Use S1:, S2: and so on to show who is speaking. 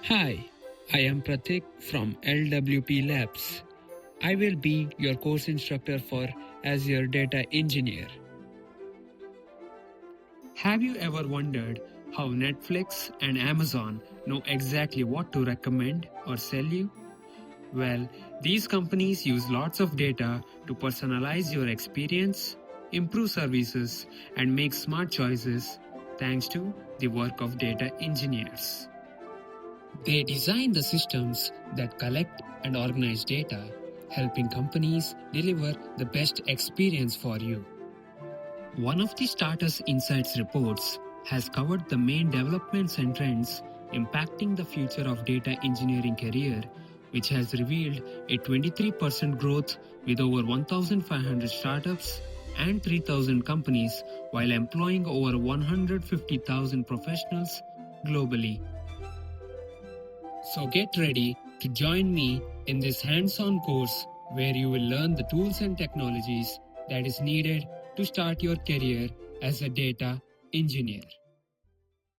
S1: Hi, I am Pratik from LWP Labs. I will be your course instructor for Azure Data Engineer. Have you ever wondered how Netflix and Amazon know exactly what to recommend or sell you? Well, these companies use lots of data to personalize your experience, improve services, and make smart choices thanks to the work of data engineers. They design the systems that collect and organize data, helping companies deliver the best experience for you. One of the Status Insights reports has covered the main developments and trends impacting the future of data engineering career, which has revealed a 23% growth with over 1,500 startups and 3,000 companies while employing over 150,000 professionals globally. So get ready to join me in this hands-on course where you will learn the tools and technologies that is needed to start your career as a data engineer.